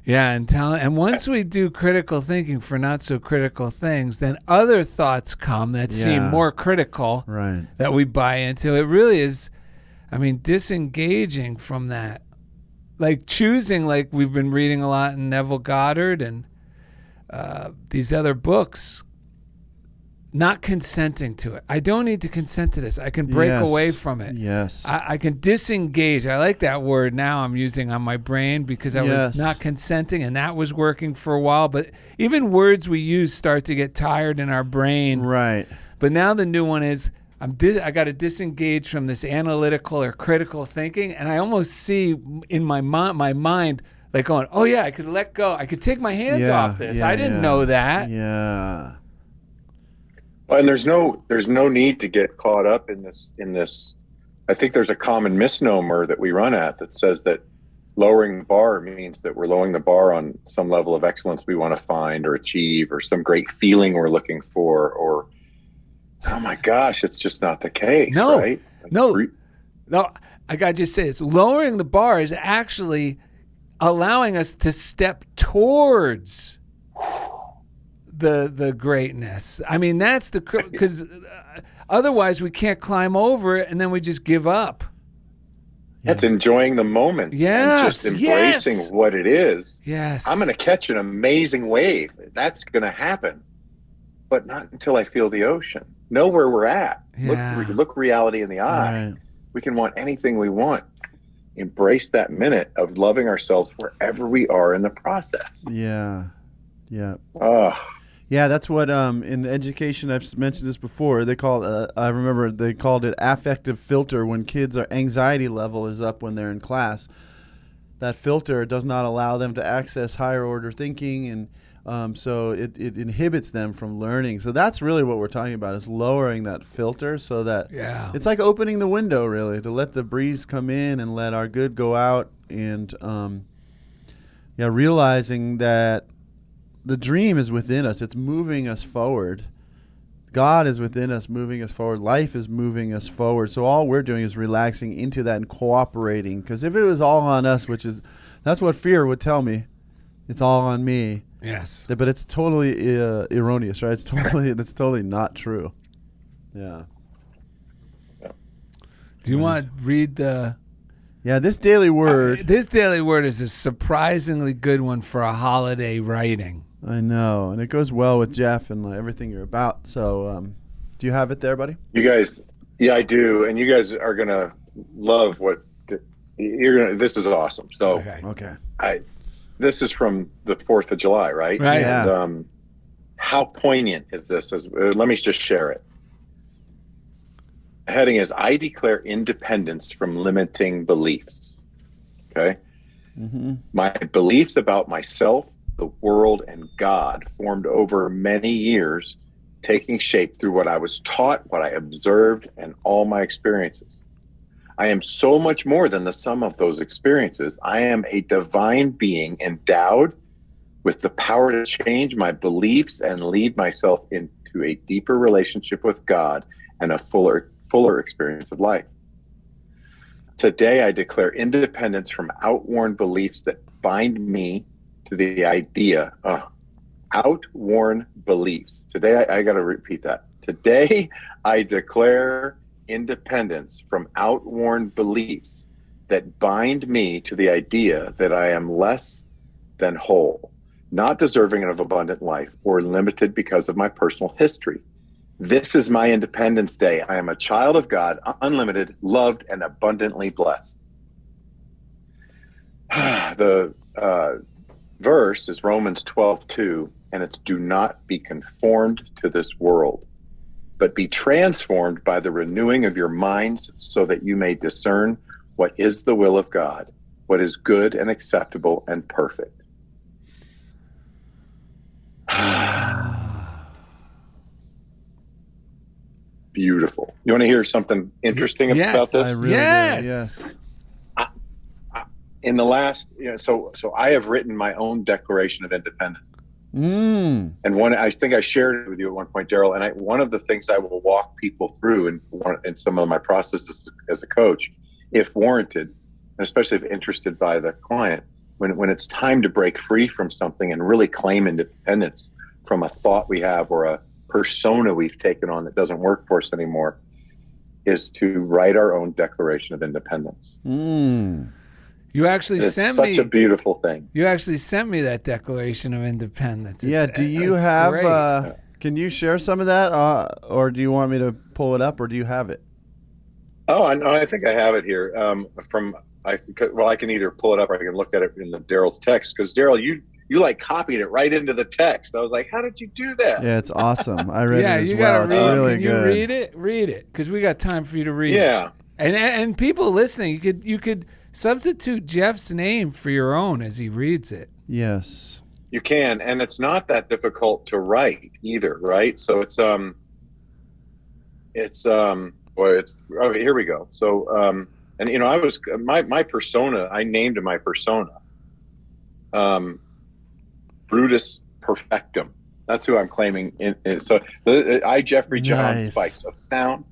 Yeah, and once we do critical thinking for not so critical things, then other thoughts come that seem more critical, right, that we buy into. It really is, disengaging from that. Like choosing, like we've been reading a lot in Neville Goddard and these other books, not consenting to it. I don't need to consent to this. I can break away from it. Yes. I can disengage. I like that word now I'm using on my brain, because I was not consenting, and that was working for a while. But even words we use start to get tired in our brain. Right. But now the new one is I got to disengage from this analytical or critical thinking, and I almost see in my mind like going, oh yeah, I could let go. I could take my hands off this. I didn't know that. Yeah. And there's no need to get caught up in this. I think there's a common misnomer that we run at that says that lowering the bar means that we're lowering the bar on some level of excellence we want to find or achieve, or some great feeling we're looking for, or, oh my gosh, it's just not the case. No, right? no. I got to just say this. Lowering the bar is actually allowing us to step towards the greatness. I mean, that's because otherwise we can't climb over it, and then we just give up. That's enjoying the moments. Yes, and just embracing what it is. Yes. I'm going to catch an amazing wave. That's going to happen, but not until I feel the ocean. Know where we're at. Yeah. Look reality in the eye. Right. We can want anything we want. Embrace that minute of loving ourselves wherever we are in the process. Yeah. Oh. Yeah, that's what in education, I've mentioned this before, they call I remember they called it affective filter when kids' anxiety level is up when they're in class. That filter does not allow them to access higher order thinking, and so it inhibits them from learning. So that's really what we're talking about, is lowering that filter so that it's like opening the window, really, to let the breeze come in and let our good go out, and realizing that the dream is within us. It's moving us forward. God is within us, moving us forward. Life is moving us forward. So all we're doing is relaxing into that and cooperating. Because if it was all on us, that's what fear would tell me. It's all on me. Yes. But it's totally erroneous, right? It's totally not true. Yeah. Do you want to read the... Yeah, this daily word... this daily word is a surprisingly good one for a holiday writing. I know, and it goes well with Jeff and everything you're about. So, do you have it there, buddy? You guys, yeah, I do, and you guys are gonna love what you're gonna. This is awesome. So, okay. This is from the 4th of July, right? Right. Yeah. And, how poignant is this? Let me just share it. The heading is, I declare independence from limiting beliefs. Okay. Mm-hmm. My beliefs about myself, the world, and God formed over many years, taking shape through what I was taught, what I observed, and all my experiences. I am so much more than the sum of those experiences. I am a divine being endowed with the power to change my beliefs and lead myself into a deeper relationship with God and a fuller experience of life. Today, I declare independence from outworn beliefs that bind me to the idea. Outworn beliefs. Today, I got to repeat that. Today, I declare independence from outworn beliefs that bind me to the idea that I am less than whole, not deserving of abundant life, or limited because of my personal history. This is my Independence Day. I am a child of God, unlimited, loved, and abundantly blessed. The verse is Romans 12:2, and it's, do not be conformed to this world, but be transformed by the renewing of your minds, so that you may discern what is the will of God, what is good and acceptable and perfect. Beautiful. You want to hear something interesting about this? I really do. Yes. In the last, so I have written my own Declaration of Independence. And I think I shared it with you at one point, Darrell. And one of the things I will walk people through in some of my processes as a coach, if warranted, and especially if interested by the client, when it's time to break free from something and really claim independence from a thought we have or a persona we've taken on that doesn't work for us anymore, is to write our own Declaration of Independence. You actually sent me such a beautiful thing. You actually sent me that Declaration of Independence. Do you have? Can you share some of that, or do you want me to pull it up, or do you have it? Oh, I think I have it here. I can either pull it up or I can look at it in the Darrell's text, because Darrell, you copied it right into the text. I was like, how did you do that? Yeah, it's awesome. I read it as you well. Gotta it's read, really can good. You read it? Read it, because we got time for you to read it. Yeah. And people listening, you could substitute Jeff's name for your own as he reads it. Yes. You can, and it's not that difficult to write either, right? So here we go. So I was my persona, I named my persona Brutus Perfectum. That's who I'm claiming. So I, Jeffrey John Spikes, of sound,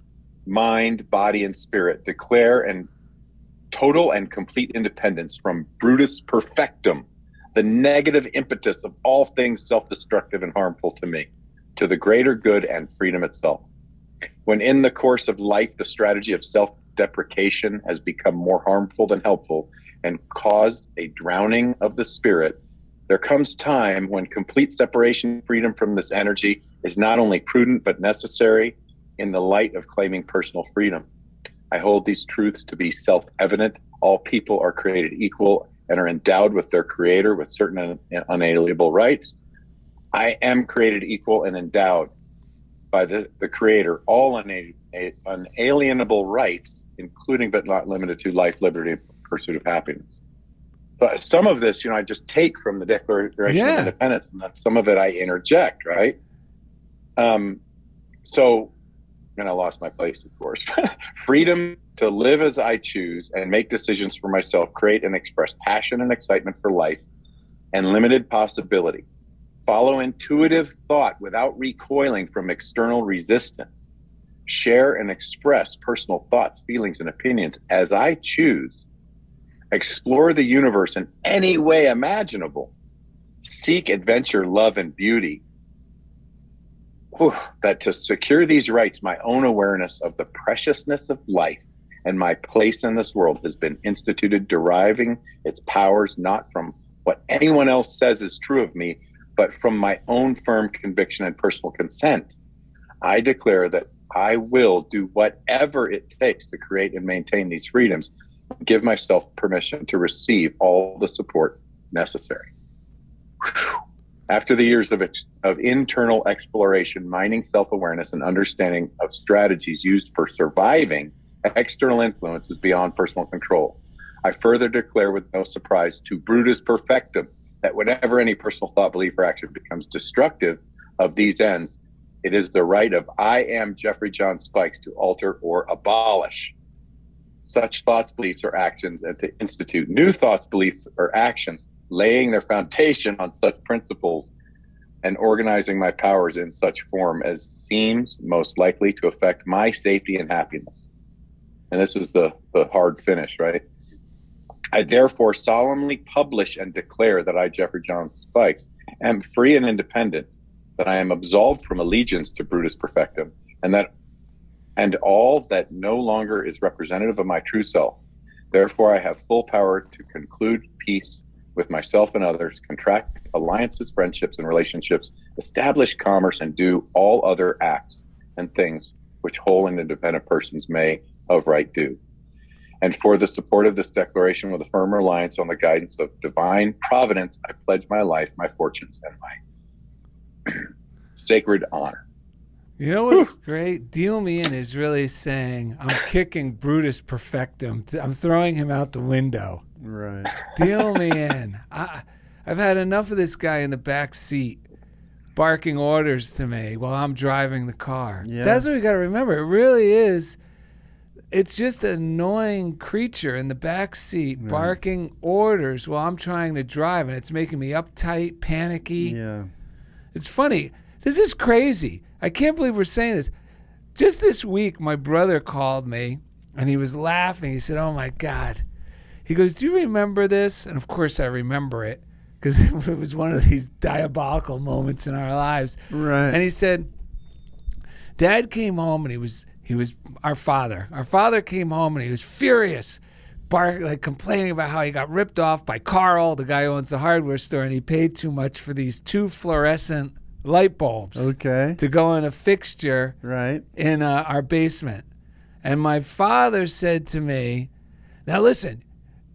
mind, body, and spirit, declare and total and complete independence from Brutus Perfectum, the negative impetus of all things self-destructive and harmful to me, to the greater good and freedom itself. When in the course of life, the strategy of self-deprecation has become more harmful than helpful and caused a drowning of the spirit, there comes time when complete separation and freedom from this energy is not only prudent but necessary in the light of claiming personal freedom. I hold these truths to be self-evident. All people are created equal and are endowed with their creator with certain unalienable rights. I am created equal and endowed by the creator all unalienable rights, including but not limited to life, liberty, and pursuit of happiness. But some of this, I just take from the Declaration of Independence, and then some of it I interject, right? And I lost my place, of course. Freedom to live as I choose and make decisions for myself, create and express passion and excitement for life and limited possibility. Follow intuitive thought without recoiling from external resistance. Share and express personal thoughts, feelings, and opinions as I choose. Explore the universe in any way imaginable. Seek adventure, love, and beauty. That to secure these rights, my own awareness of the preciousness of life and my place in this world has been instituted, deriving its powers not from what anyone else says is true of me, but from my own firm conviction and personal consent. I declare that I will do whatever it takes to create and maintain these freedoms, give myself permission to receive all the support necessary. After the years of internal exploration, mining self-awareness, and understanding of strategies used for surviving external influences beyond personal control, I further declare with no surprise to Brutus Perfectum that whenever any personal thought, belief, or action becomes destructive of these ends, it is the right of I am Jeffrey John Spikes to alter or abolish such thoughts, beliefs, or actions, and to institute new thoughts, beliefs, or actions, laying their foundation on such principles and organizing my powers in such form as seems most likely to affect my safety and happiness. And this is the hard finish, right? I therefore solemnly publish and declare that I, Jeffrey John Spikes, am free and independent, that I am absolved from allegiance to Brutus Perfectum, and all that no longer is representative of my true self. Therefore, I have full power to conclude peace with myself and others, contract alliances, friendships, and relationships, establish commerce, and do all other acts and things which whole and independent persons may of right do. And for the support of this declaration with a firm reliance on the guidance of divine providence, I pledge my life, my fortunes, and my sacred honor. You know what's great? Deal Me In is really saying, I'm kicking Brutus Perfectum. I'm throwing him out the window. Right. Deal me in. I've had enough of this guy in the back seat barking orders to me while I'm driving the car. Yeah. That's what we got to remember. It really is. It's just an annoying creature in the back seat barking orders while I'm trying to drive, and it's making me uptight, panicky. Yeah. It's funny. This is crazy. I can't believe we're saying this. Just this week, my brother called me, and he was laughing. He said, oh, my God. He goes, do you remember this? And, of course, I remember it because it was one of these diabolical moments in our lives. Right. And he said, Dad came home, and he was our father. Our father came home, and he was furious, complaining about how he got ripped off by Carl, the guy who owns the hardware store, and he paid too much for these 2 fluorescent light bulbs to go in a fixture in our basement. And my father said to me, now listen,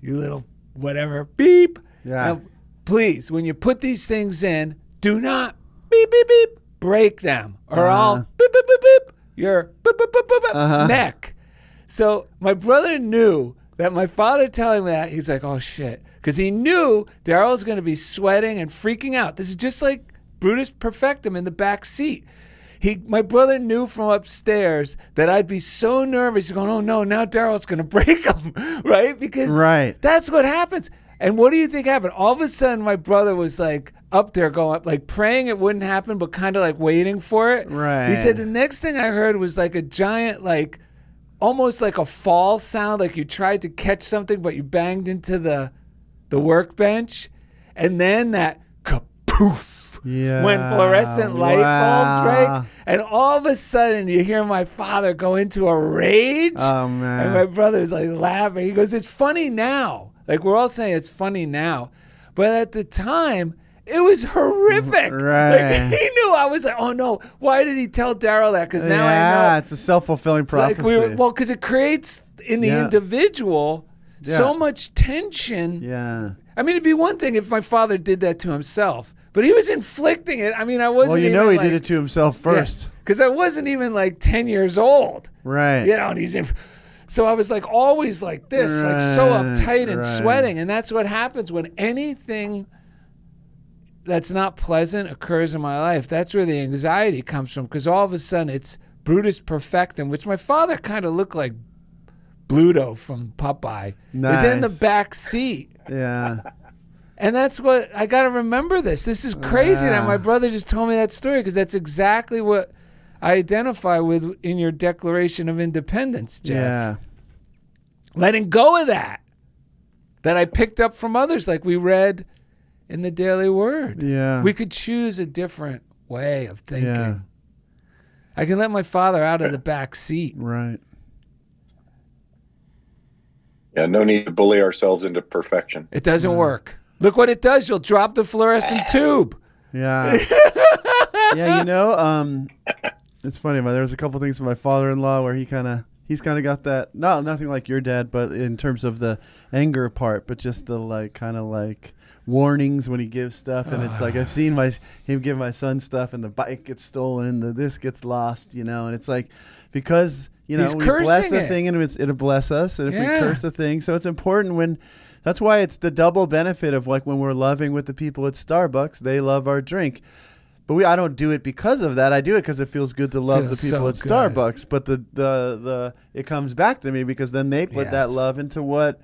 you little whatever, beep. Yeah. Now, please, when you put these things in, do not beep, beep, beep, break them, or I'll beep, beep, beep, beep, your beep, beep, beep, beep, beep, neck. So my brother knew that my father telling me that, he's like, oh, shit. Because he knew Darrell's going to be sweating and freaking out. This is just like Brutus Perfectum in the back seat. My brother knew from upstairs that I'd be so nervous. He's going, oh, no, now Darrell's going to break him, right? Because that's what happens. And what do you think happened? All of a sudden, my brother was like up there going, like praying it wouldn't happen, but kind of like waiting for it. Right. He said the next thing I heard was like a giant, like almost like a fall sound, like you tried to catch something, but you banged into the workbench. And then that kapoof. Yeah. When fluorescent light bulbs, right? And all of a sudden you hear my father go into a rage. Oh, man. And my brother's like laughing. He goes, it's funny now. Like we're all saying it's funny now. But at the time, it was horrific. Right. Like, he knew. I was like, oh no, why did he tell Darrell that? Because now I know. Yeah, it's a self-fulfilling prophecy. Like because it creates in the individual so much tension. Yeah. I mean, it'd be one thing if my father did that to himself, but he was inflicting it. I mean, I wasn't. Well, you even know he like, did it to himself first. Because I wasn't even like 10 years old. Right. You know, and he's in. So I was like always like this, like so uptight and sweating. And that's what happens when anything that's not pleasant occurs in my life. That's where the anxiety comes from. Because all of a sudden it's Brutus Perfectum, which my father kind of looked like Bluto from Popeye. Nice. Is in the back seat. Yeah. And that's what I got to remember this. This is crazy that my brother just told me that story because that's exactly what I identify with in your Declaration of Independence, Jeff. Yeah. Letting go of that I picked up from others like we read in the Daily Word. Yeah. We could choose a different way of thinking. Yeah. I can let my father out of the back seat. Right. Yeah, no need to bully ourselves into perfection. It doesn't work. Look what it does. You'll drop the fluorescent tube. Yeah. Yeah, you know, it's funny. There was a couple things with my father-in-law where he's kind of got that. No, nothing like your dad, but in terms of the anger part, but just the kind of warnings when he gives stuff, and it's like I've seen him give my son stuff, and the bike gets stolen, this gets lost, and it's like because we bless the thing and it'll bless us, and if we curse the thing, so it's important that's why it's the double benefit of like when we're loving with the people at Starbucks, they love our drink. But I don't do it because of that. I do it because it feels good to love the people at Starbucks. But it comes back to me because then they put that love into what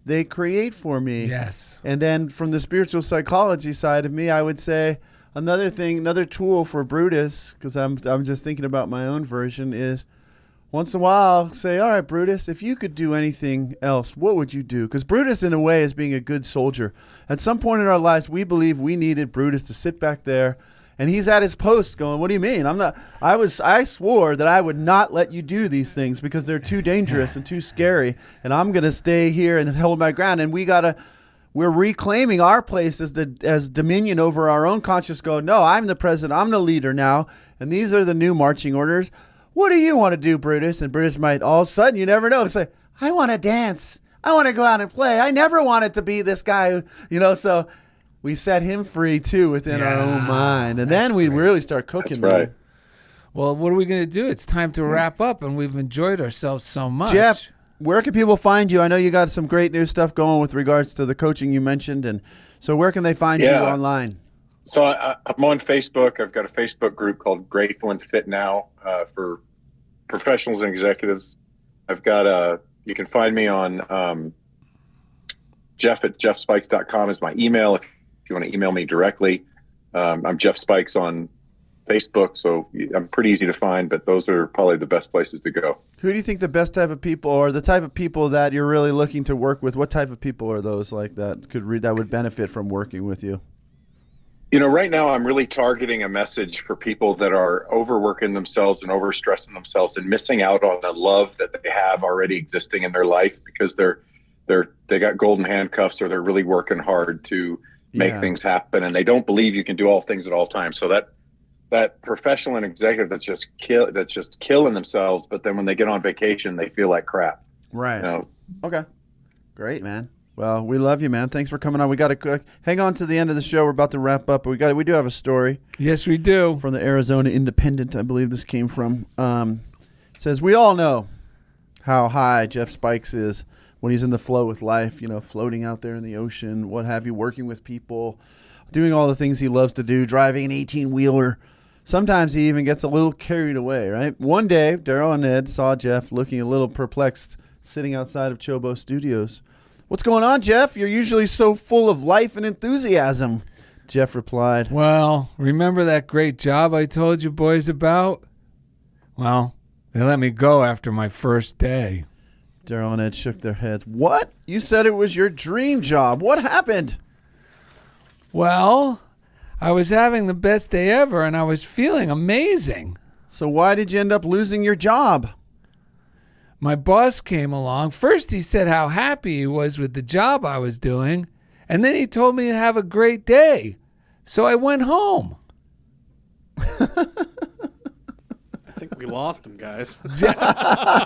they create for me. Yes. And then from the spiritual psychology side of me, I would say another tool for Brutus, because I'm just thinking about my own version, is once in a while say, all right, Brutus, if you could do anything else, what would you do? Because Brutus, in a way, is being a good soldier. At some point in our lives, we believe we needed Brutus to sit back there. And he's at his post going, what do you mean? I swore that I would not let you do these things because they're too dangerous and too scary. And I'm going to stay here and hold my ground. And we're reclaiming our place as dominion over our own conscience. Go, no, I'm the president. I'm the leader now. And these are the new marching orders. What do you want to do, Brutus? And Brutus might all of a sudden, you never know, say, I want to dance. I want to go out and play. I never wanted to be this guy, so we set him free, too, within our own mind. And then we really start cooking. That's right. Well, what are we going to do? It's time to wrap up, and we've enjoyed ourselves so much. Jeff, where can people find you? I know you got some great new stuff going with regards to the coaching you mentioned. And so where can they find you online? So I'm on Facebook. I've got a Facebook group called Grateful and Fit Now for professionals and executives. I've got you can find me on Jeff@jeffspikes.com is my email. If you want to email me directly, I'm Jeff Spikes on Facebook, so I'm pretty easy to find, but those are probably the best places to go. Who do you think the best type of people, or the type of people that you're really looking to work with? What type of people are those like that that would benefit from working with you? Right now I'm really targeting a message for people that are overworking themselves and overstressing themselves and missing out on the love that they have already existing in their life because they got golden handcuffs, or they're really working hard to make things happen, and they don't believe you can do all things at all times. So that professional and executive that's just killing themselves, but then when they get on vacation, they feel like crap. Right. Okay. Great, man. Well, we love you, man. Thanks for coming on. We got to hang on to the end of the show. We're about to wrap up. But we do have a story. Yes, we do. From the Arizona Independent, I believe this came from. It says, we all know how high Jeff Spikes is when he's in the flow with life, floating out there in the ocean, what have you, working with people, doing all the things he loves to do, driving an 18-wheeler. Sometimes he even gets a little carried away, right? One day, Darrell and Ed saw Jeff looking a little perplexed, sitting outside of CHOBO Studios. What's going on, Jeff? You're usually so full of life and enthusiasm. Jeff replied, well, remember that great job I told you boys about? Well, they let me go after my first day. Darrell and Ed shook their heads. What? You said it was your dream job. What happened? Well, I was having the best day ever, and I was feeling amazing. So why did you end up losing your job? My boss came along. First, he said how happy he was with the job I was doing, and then he told me to have a great day. So I went home. I think we lost him, guys. Jeff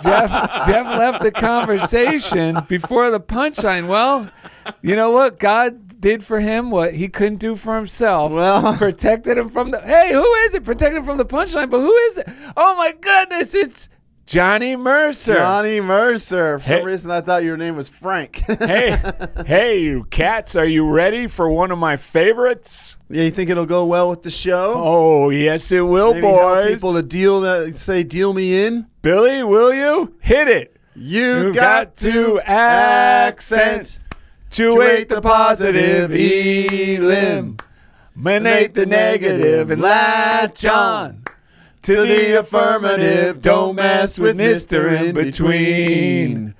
left the conversation before the punchline. Well, you know what? God did for him what he couldn't do for himself. Well, protected him from the... Hey, who is it? Protected him from the punchline, but who is it? Oh, my goodness, it's Johnny Mercer. Johnny Mercer. For some reason, I thought your name was Frank. Hey, you cats, are you ready for one of my favorites? Yeah, you think it'll go well with the show? Oh, yes, it will, Maybe help boys. people to deal me in. Billy, will you? Hit it. You got to accent. Tuate the positive, eliminate the negative, and latch on to the affirmative. Don't mess with Mr. In Between.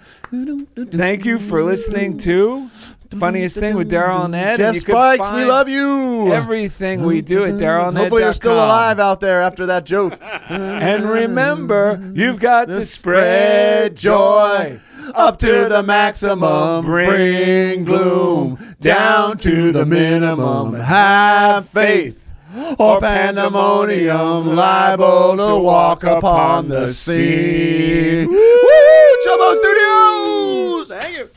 Thank you for listening to Funniest Thing with Darrell and Ed. Jeff and you can Spikes, we find love you. everything we do at darrellanded.com. Hopefully you're still alive out there after that joke. And remember, you've got to spread joy up to the maximum, bring gloom down to the minimum. Have faith or pandemonium, liable to walk upon the sea. Woo! CHOBO Studios! Thank you.